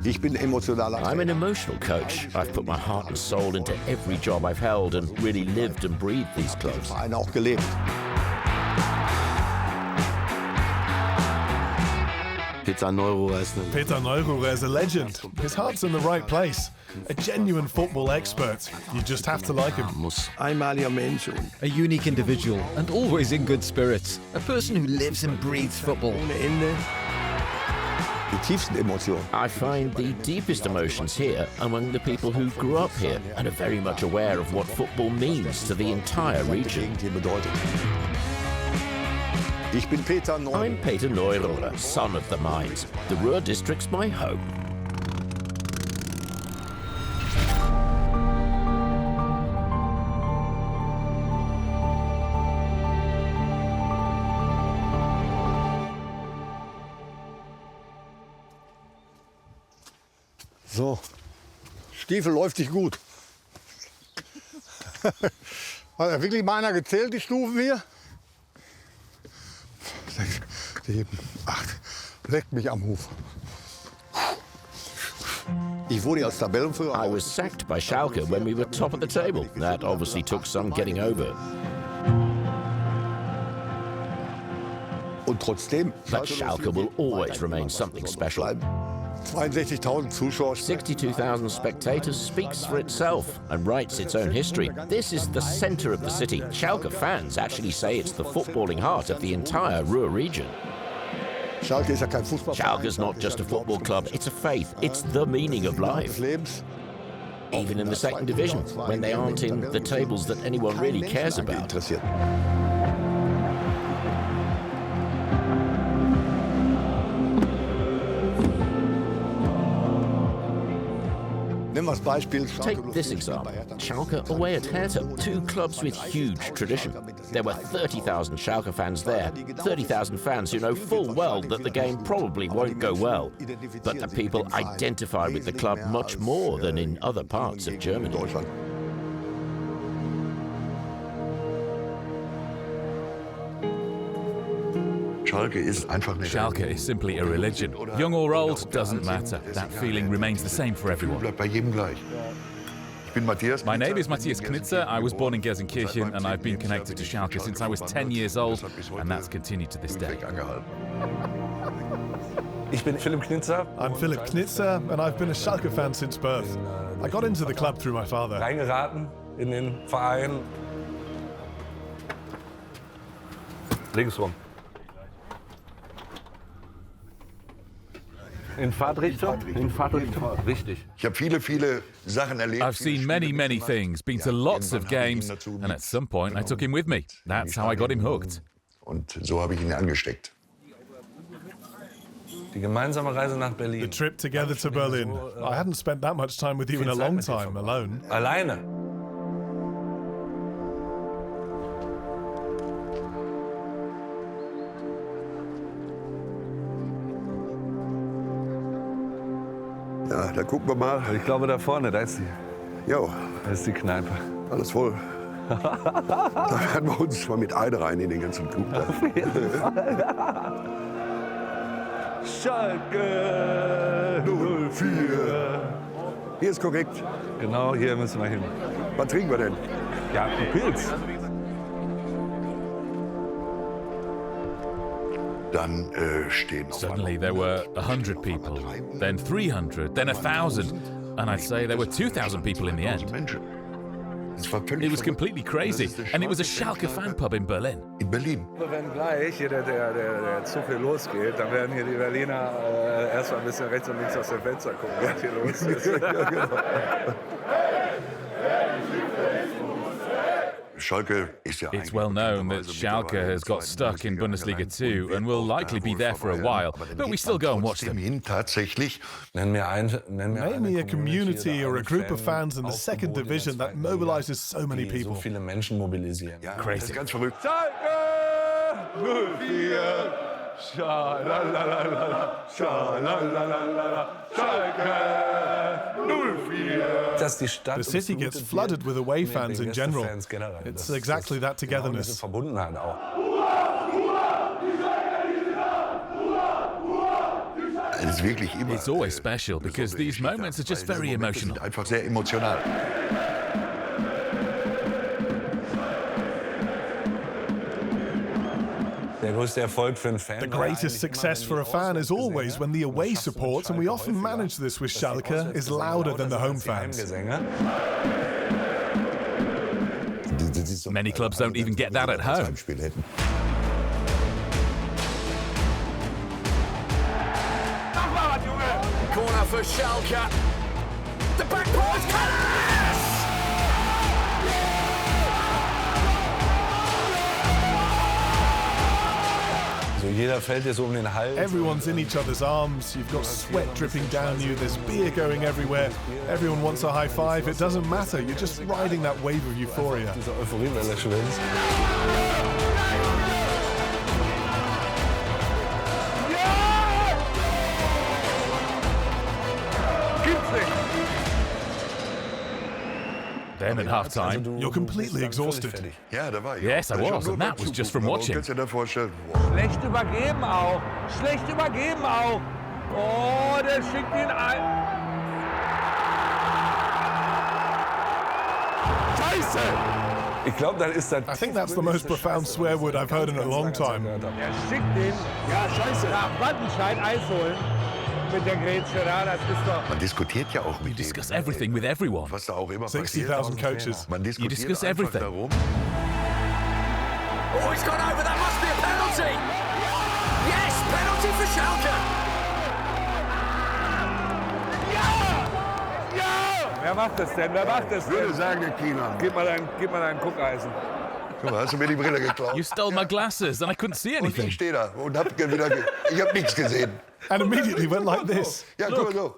I'm an emotional coach. I've put my heart and soul into every job I've held and really lived and breathed these clubs. Peter Neururer is a legend. His heart's in the right place. A genuine football expert. You just have to like him. A unique individual and always in good spirits. A person who lives and breathes football. I find the deepest emotions here among the people who grew up here and are very much aware of what football means to the entire region. I'm Peter Neururer, son of the mines. The Ruhr district's my home. So, Stiefel läuft sich gut. Hat wirklich mal einer gezählt, die Stufen hier? 6, 7, 8. Leckt mich am Huf. I was sacked by Schalke when we were top of the table. That obviously took some getting over. But Schalke will always remain something special. 62,000 spectators speaks for itself and writes its own history. This is the center of the city. Schalke fans actually say it's the footballing heart of the entire Ruhr region. Schalke's not just a football club, it's a faith. It's the meaning of life. Even in the second division, when they aren't in the tables that anyone really cares about. Take this example, Schalke away at Hertha, two clubs with huge tradition. There were 30,000 Schalke fans there, 30,000 fans who know full well that the game probably won't go well. But the people identify with the club much more than in other parts of Germany. Schalke is simply a religion. Young or old, doesn't matter. That feeling remains the same for everyone. My name is Matthias Knitzer. I was born in Gelsenkirchen and I've been connected to Schalke since I was 10 years old, and that's continued to this day. I'm Philipp Knitzer and I've been a Schalke fan since birth. I got into the club through my father. Reingeraten in den Verein. Links rum. In Fahrtrichtung? In Fahrtrichtung, richtig. I've seen many things, been to lots of games, and at some point I took him with me. That's how I got him hooked. The trip together to Berlin. I hadn't spent that much time with you in a long time, alone. Alleine. Ja, da gucken wir mal. Ich glaube, da vorne, da ist sie. Jo. Da ist die Kneipe. Alles voll. Da werden wir uns mal mit Eide rein in den ganzen Club. Auf jeden Fall. Schalke 04. Hier ist korrekt. Genau, hier müssen wir hin. Was trinken wir denn? Ja, einen Pilz. Dann stehen Suddenly there were 100 people, then 300, then 1,000, and I'd say there were 2,000 people in the end. It was completely crazy, and it was a Schalke fan pub in Berlin. In Berlin. Wenn gleich hier der Zug hier losgeht, dann werden hier die Berliner erstmal ein bisschen rechts und links aus dem Fenster gucken, was hier los ist. Ja, genau. It's well known that Schalke has got stuck in Bundesliga 2 and will likely be there for a while, but we still go and watch them. Name me a community or a group of fans in the second division that mobilizes so many people. Crazy. Schalke 04, Schalalala, Schalalala, Schalke 04. The city gets flooded with away fans in general. It's exactly that togetherness. It's always special because these moments are just very emotional. Einfach sehr emotional. The greatest success for a fan is always when the away support, and we often manage this with Schalke, is louder than the home fans. Many clubs don't even get that at home. Corner for Schalke. The back post, Kallas! Everyone's in each other's arms, you've got sweat dripping down you, there's beer going everywhere, everyone wants a high five, it doesn't matter, you're just riding that wave of euphoria. Then at half-time, You're completely exhausted. yes, I was, and that was just from watching. Schlecht übergeben auch. Schlecht übergeben auch. Oh, der schickt ihn ein. Scheiße! I think that's the most profound swear word I've heard in a long time. Schickt ihn. Ja, scheiße. Nach Wattenscheid Eis holen. Mit der Grätsche da, das ist doch. Man diskutiert ja auch mit Discuss everything with everyone. was da auch immer 60,000 coaches. Man diskutiert discuss einfach everything. darum. Oh, he's gone over. That must be a penalty. Yes, penalty for Schalke. Wer macht das denn? Wer macht das Ich würde denn? sagen, der Kieler. Gib mal dein Guckeisen. Guck mal, hast du mir die Brille geklaut? You stole my glasses and I couldn't see Und anything. ich stehe da und hab wieder, ich hab nichts gesehen. And immediately went like this. Ja, guck mal so.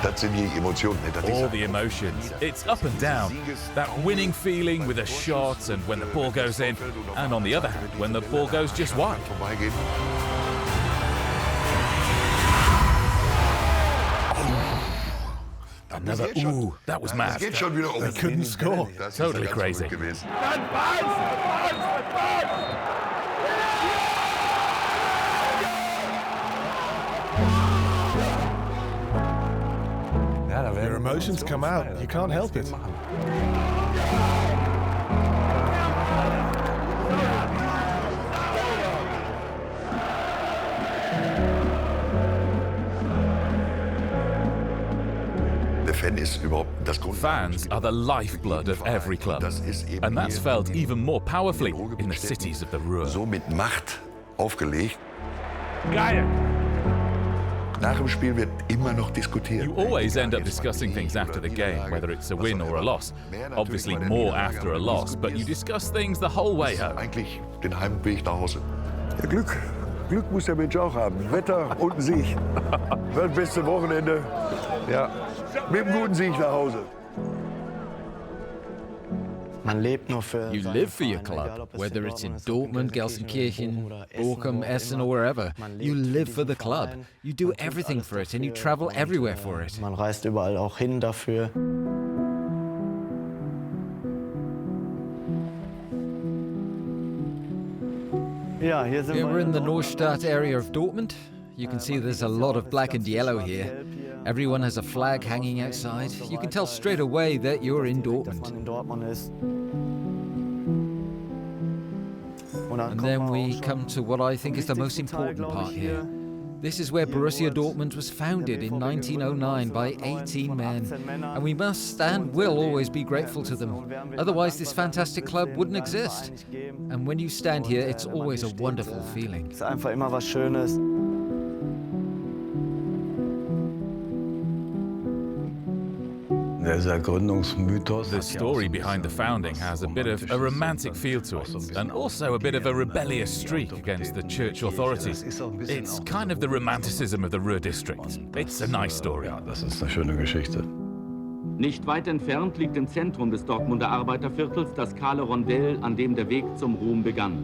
Das sind die Emotionen. All the emotions. It's up and down. That winning feeling with a shot and when the ball goes in, and on the other hand, when the ball goes just wide. Vorbeigehen. Another ooh, that was mad. Geht schon wieder um. They couldn't score. Das ist Totally ganz crazy. gut gewesen. Your emotions come out, you can't help it. Der Fan ist überhaupt das Fans are the lifeblood of every club. Das ist eben And that's hier felt in even more powerfully den in the cities of the Ruhr. so mit Macht aufgelegt. Geil! Nach dem Spiel wird immer noch diskutiert. You always end up discussing things after the game, whether it's a win or a loss. Obviously more after a loss, but you discuss things the whole way home. Eigentlich den Heimweg nach Hause. Ja, Glück muss der Mensch auch haben. Wetter und ein Sieg. Das beste Wochenende. Ja, mit einem guten Sieg nach Hause. You live for your club, whether it's in Dortmund, Gelsenkirchen, Bochum, Essen or wherever. You live for the club. You do everything for it and you travel everywhere for it. Man reist überall auch hin dafür. Ja, hier sind We're in the Neustadt area of Dortmund. You can see there's a lot of black and yellow here. Everyone has a flag hanging outside. You can tell straight away that you're in Dortmund. in Dortmund ist. And then we come to what I think is the most important part here. This is where Borussia Dortmund was founded in 1909 by 18 men. And we must and will always be grateful to them. Otherwise this fantastic club wouldn't exist. And when you stand here, it's always a wonderful feeling. Es ist einfach immer was Schönes. The story behind the founding has a bit of a romantic feel to it, and also a bit of a rebellious streak against the church authorities. It's kind of the romanticism of the Ruhr district. It's a nice story. Nicht weit entfernt liegt im Zentrum des Dortmunder Arbeiterviertels das kahle Rondell, an dem der Weg zum Ruhm begann.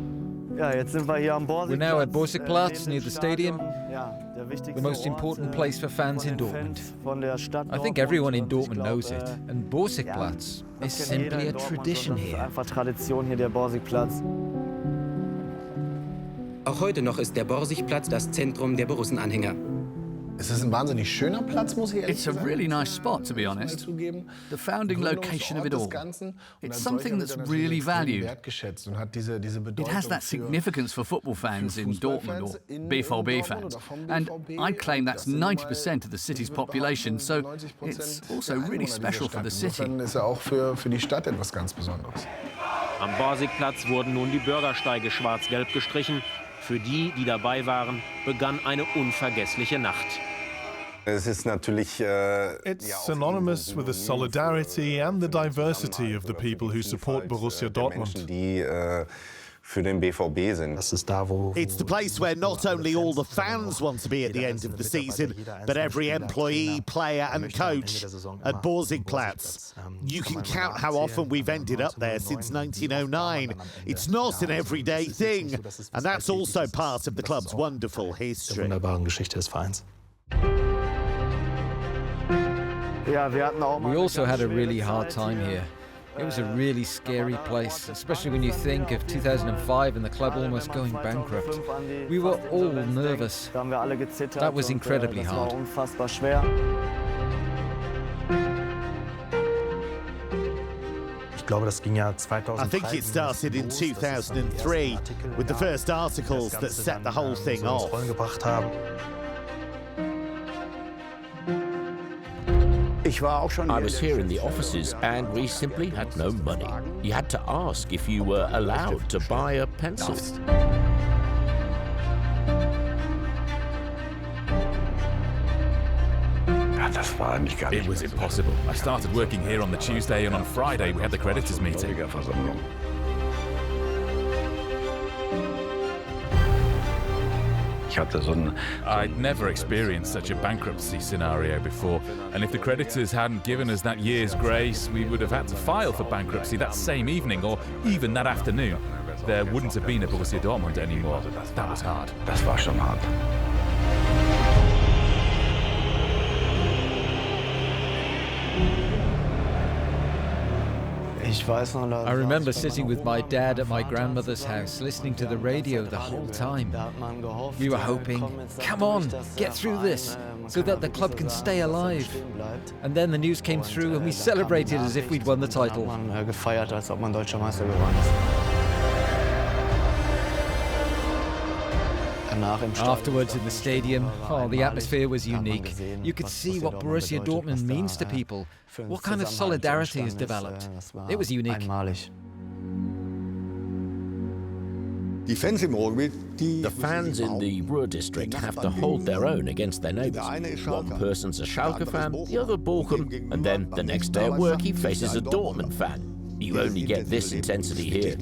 We're now at Borsigplatz near the stadium, the most important place for fans in Dortmund. I think everyone in Dortmund knows it, and Borsigplatz is simply a tradition here. Auch heute noch ist der Borsigplatz das Zentrum der Borussen-Anhänger. Es ist ein wahnsinnig schöner Platz, muss ich ehrlich sagen. It's a really nice spot, to be honest. The founding location of it all. It's something that's really valued. It has that significance for football fans in Dortmund or BVB fans. And I'd claim that's 90% of the city's population, so it's also really special for the city. Ist ja auch für die Stadt etwas ganz Besonderes. Am Borsigplatz wurden nun die Bürgersteige schwarz-gelb gestrichen. Für die, die dabei waren, begann eine unvergessliche Nacht. Es ist natürlich, it's synonymous with the solidarity and the diversity of the people who support Borussia Dortmund. Die für den BVB sind. It's the place where not only all the fans want to be at the end of the season, but every employee, player and coach at Borsigplatz. You can count how often we've ended up there since 1909. It's not an everyday thing, and that's also part of the club's wonderful history. We also had a really hard time here. It was a really scary place, especially when you think of 2005 and the club almost going bankrupt. We were all nervous. That was incredibly hard. I think it started in 2003 with the first articles that set the whole thing off. I was here in the offices and we simply had no money. You had to ask if you were allowed to buy a pencil. It was impossible. I started working here on the Tuesday and on Friday we had the creditors meeting. I'd never experienced such a bankruptcy scenario before, and if the creditors hadn't given us that year's grace, we would have had to file for bankruptcy that same evening or even that afternoon. There wouldn't have been a Borussia Dortmund anymore. That was hard. Das war schon hart. I remember sitting with my dad at my grandmother's house, listening to the radio the whole time. We were hoping, come on, get through this, so that the club can stay alive. And then the news came through and we celebrated as if we'd won the title. Afterwards in the stadium, the atmosphere was unique. You could see what Borussia Dortmund means to people, what kind of solidarity has developed. It was unique. The fans in the Ruhr district have to hold their own against their neighbours. One person's a Schalke fan, the other Bochum, and then the next day at work he faces a Dortmund fan. You only get this intensity here.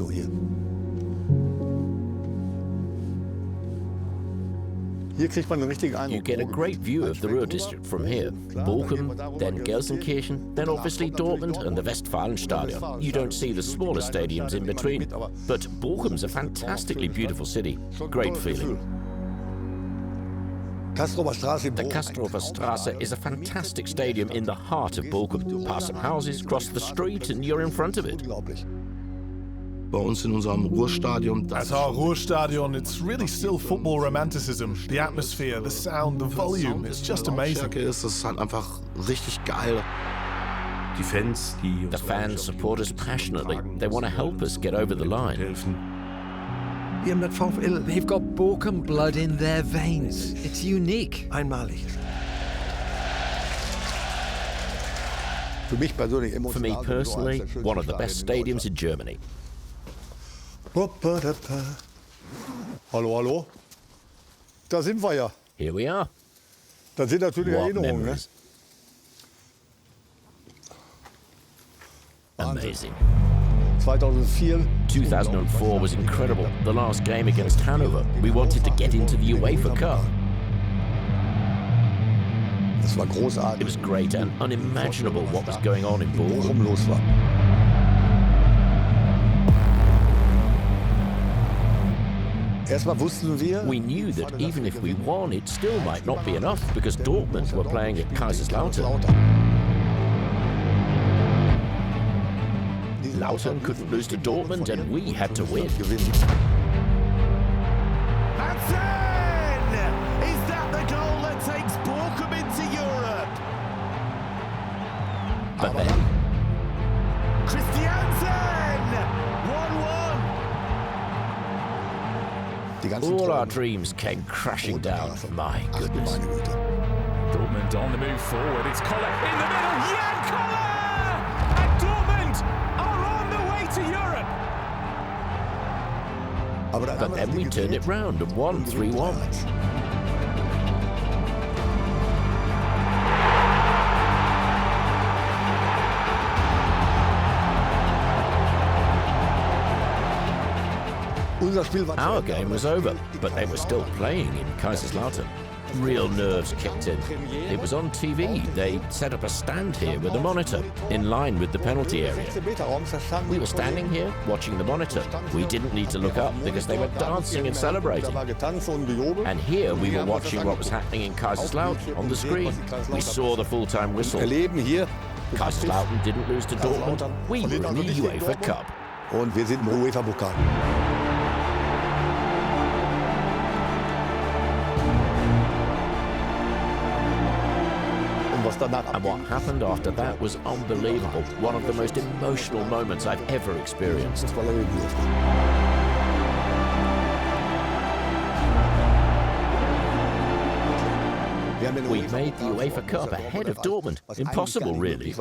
You get a great view of the Ruhr district from here. Bochum, then Gelsenkirchen, then obviously Dortmund and the Westfalenstadion. You don't see the smaller stadiums in between. But Bochum's a fantastically beautiful city. Great feeling. The Castrover Straße is a fantastic stadium in the heart of Bochum. Pass some houses, cross the street and you're in front of it. At our Ruhrstadion, it's really still football romanticism. The atmosphere, the sound, the volume, it's just amazing. The fans support us passionately. They want to help us get over the line. They've got Bochum blood in their veins. It's unique. For me personally, one of the best stadiums in Germany. Hallo, hallo. Da sind wir ja. Here we are. Das sind natürlich Erinnerungen. Ne? Amazing. 2004 was incredible. The last game against Hanover. We wanted to get into the UEFA Cup. Das war großartig. It was great and unimaginable what was going on in Bochum. Los war. We knew that even if we won, it still might not be enough because Dortmund were playing at Kaiserslautern. Lautern couldn't lose to Dortmund and we had to win. Is that the goal that takes Bochum into Europe? But then Christiansen! 1-1. all our dreams came crashing down. My goodness. Dortmund on the move forward. It's Koller in the middle. Jan Koller! And Dortmund are on the way to Europe. But then we turned it round and won 3-1. Our game was over, but they were still playing in Kaiserslautern. Real nerves kicked in. It was on TV. They set up a stand here with a monitor, in line with the penalty area. We were standing here, watching the monitor. We didn't need to look up because they were dancing and celebrating. And here we were watching what was happening in Kaiserslautern on the screen. We saw the full-time whistle. Kaiserslautern didn't lose to Dortmund. We were in the UEFA Cup. Und wir sind im UEFA-Pokal. And what happened after that was unbelievable. One of the most emotional moments I've ever experienced. We made the UEFA Cup ahead of Dortmund. Impossible, really.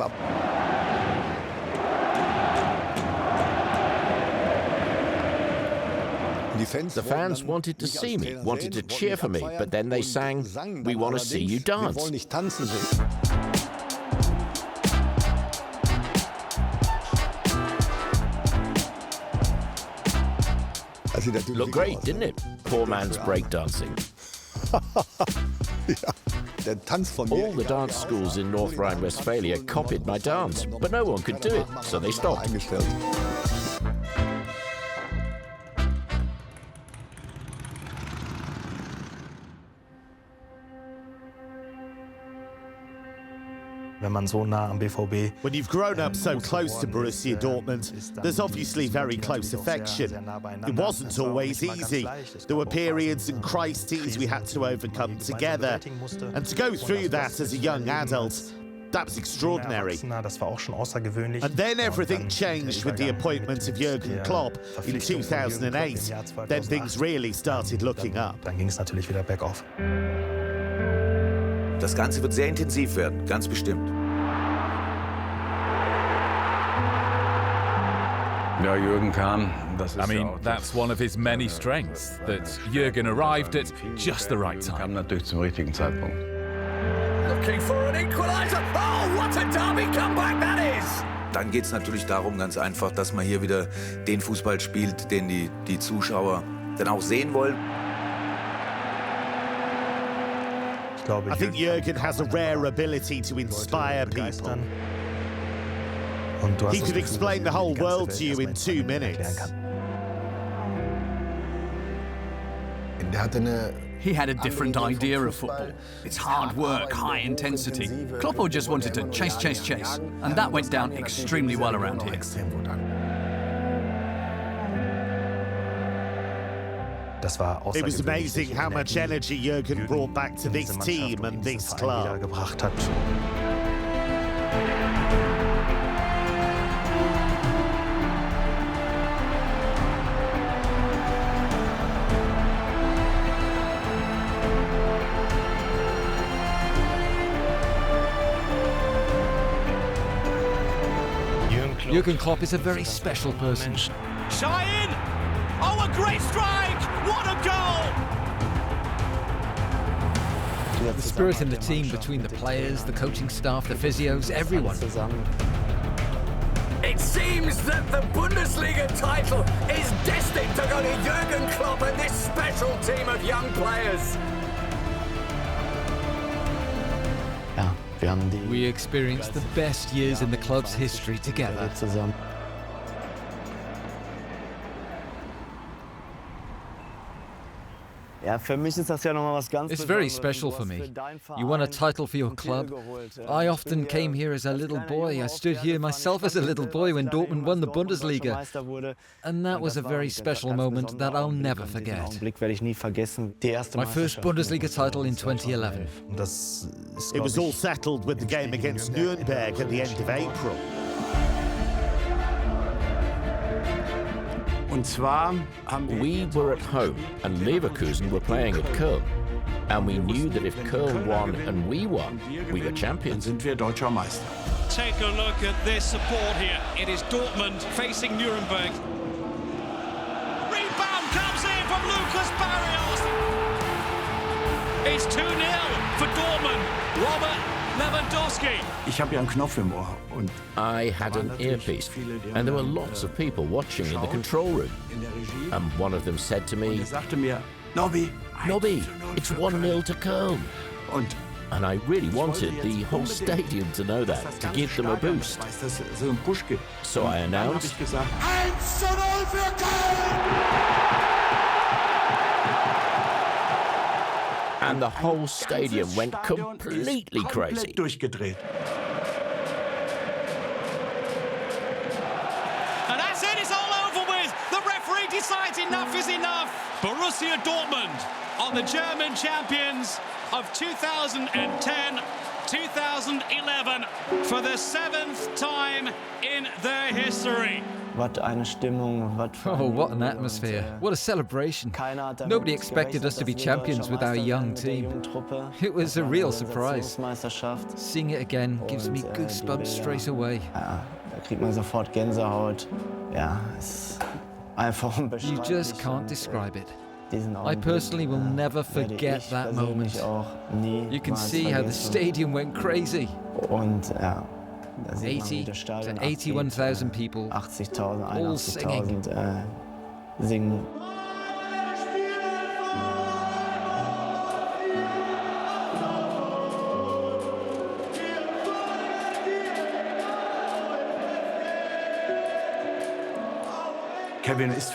The fans wanted to see me, wanted to cheer for me, but then they sang, "We want to see you dance." Looked great, didn't it? Poor man's breakdancing. All the dance schools in North Rhine-Westphalia copied my dance, but no one could do it, so they stopped. When you've grown up so close to Borussia Dortmund, there's obviously very close affection. It wasn't always easy. There were periods and crises we had to overcome together. And to go through that as a young adult, that was extraordinary. And then everything changed with the appointment of Jürgen Klopp in 2008. Then things really started looking up. Das Ganze wird sehr intensiv werden, ganz bestimmt. Ja, Jürgen kam. I mean, that's one of his many strengths, that Jürgen arrived at just the right time. Kam natürlich zum richtigen Zeitpunkt. Looking for an equalizer. Oh, what a derby comeback that is! Dann geht es natürlich darum, ganz einfach, dass man hier wieder den Fußball spielt, den die Zuschauer dann auch sehen wollen. I think Jürgen has a rare ability to inspire people. He could explain the whole world to you in 2 minutes. He had a different idea of football. It's hard work, high intensity. Klopp just wanted to chase, chase, chase. And that went down extremely well around here. It was amazing how much energy Jürgen brought back to this team and this club. Jürgen Klopp is a very special person. Shine! Oh, a great strike! What a goal! The spirit in the team between the players, the coaching staff, the physios, everyone. It seems that the Bundesliga title is destined to go to Jürgen Klopp and this special team of young players. We experienced the best years in the club's history together. It's very special for me. You won a title for your club. I often came here as a little boy. I stood here myself as a little boy when Dortmund won the Bundesliga. And that was a very special moment that I'll never forget. My first Bundesliga title in 2011. It was all settled with the game against Nuremberg at the end of April. We were at home and Leverkusen were playing at Köln. And we knew that if Köln won and we won, we were champions. Take a look at this support here. It is Dortmund facing Nuremberg. Rebound comes in from Lucas Barrios. It's 2-0 for Dortmund. Robert Lewandowski. I had an earpiece, and there were lots of people watching in the control room. And one of them said to me, Nobby, it's 1-0 to Köln. And I really wanted the whole stadium to know that, to give them a boost. So I announced, 1-0 für Köln! And the whole stadium went completely crazy. And that's it, it's all over with. The referee decides enough is enough. Borussia Dortmund are the German champions of 2010-2011 for the 7th time in their history. Oh, what an atmosphere. What a celebration. Nobody expected us to be champions with our young team. It was a real surprise. Seeing it again gives me goosebumps straight away. You just can't describe it. I personally will never forget that moment. You can see how the stadium went crazy. 80 to 81,000 people, all singing. Kevin is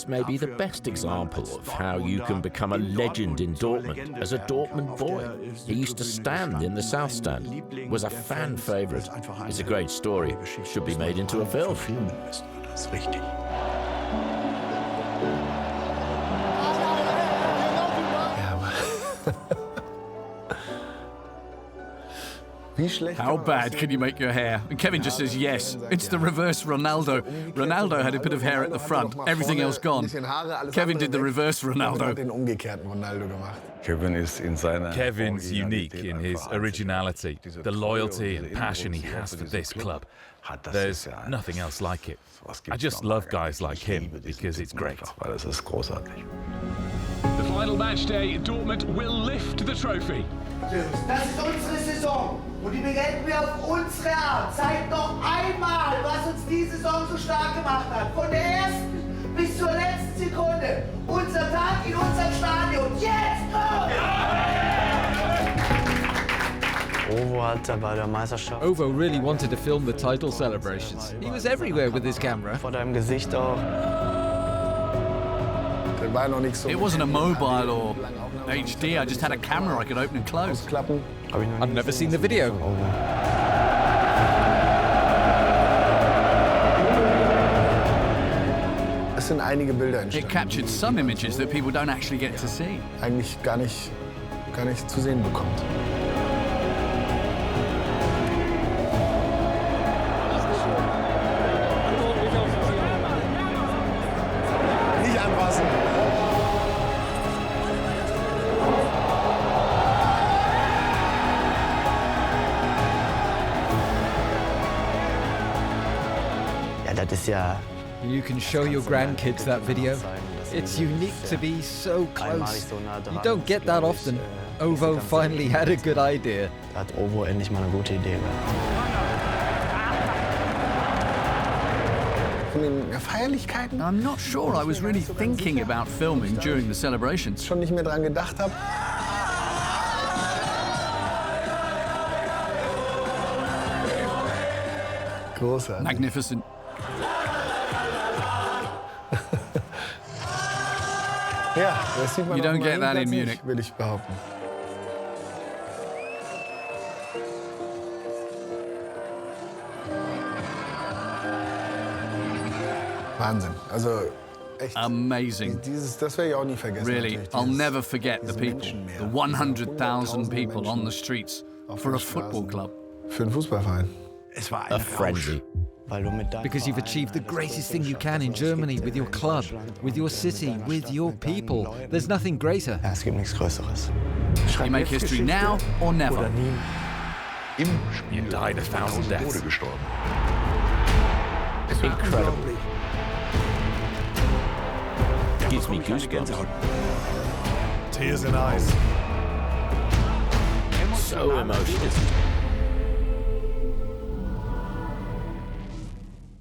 maybe the best example of how you can become a legend in Dortmund as a Dortmund boy. He used to stand in the South Stand, was a fan favourite. It's a great story, should be made into a film. How bad can you make your hair? And Kevin just says yes. It's the reverse Ronaldo. Ronaldo had a bit of hair at the front, everything else gone. Kevin did the reverse Ronaldo. Kevin's unique in his originality, the loyalty and passion he has for this club. There's nothing else like it. I just love guys like him because it's great. The final match day, Dortmund will lift the trophy. Das ist unsere Saison und die beenden wir auf unsere Art. Zeigt noch einmal, was uns diese Saison so stark gemacht hat. Von der ersten bis zur letzten Sekunde. Unser Tag in unserem Stadion. Jetzt! Ovo really wanted to film the title celebrations. He was everywhere with his camera. It wasn't a mobile or HD, I just had a camera I could open and close. I've never seen the video. It captured some images that people don't actually get to see. Eigentlich gar nicht zu sehen bekommt. Nicht anfassen. You can show your grandkids that video. It's unique to be so close. You don't get that often. Ovo finally had a good idea. I'm not sure I was really thinking about filming during the celebrations. Schon nicht mehr dran gedacht habe. Großartig. Magnificent. Ja, das sieht man You don't auf dem get that in Platz Munich. nicht, will ich behaupten. Wahnsinn. Also echt. Amazing. Das werde ich auch nie vergessen. Really, I'll never forget the people, the 100,000 people on the streets for a football club. Für einen Fußballverein. A frenzy. Because you've achieved the greatest thing you can in Germany with your club, with your city, with your people. There's nothing greater. Es gibt nichts Größeres. You make history now or never. You died 1,000 deaths. Incredible. Gives me goosebumps. Tears in eyes. So emotional.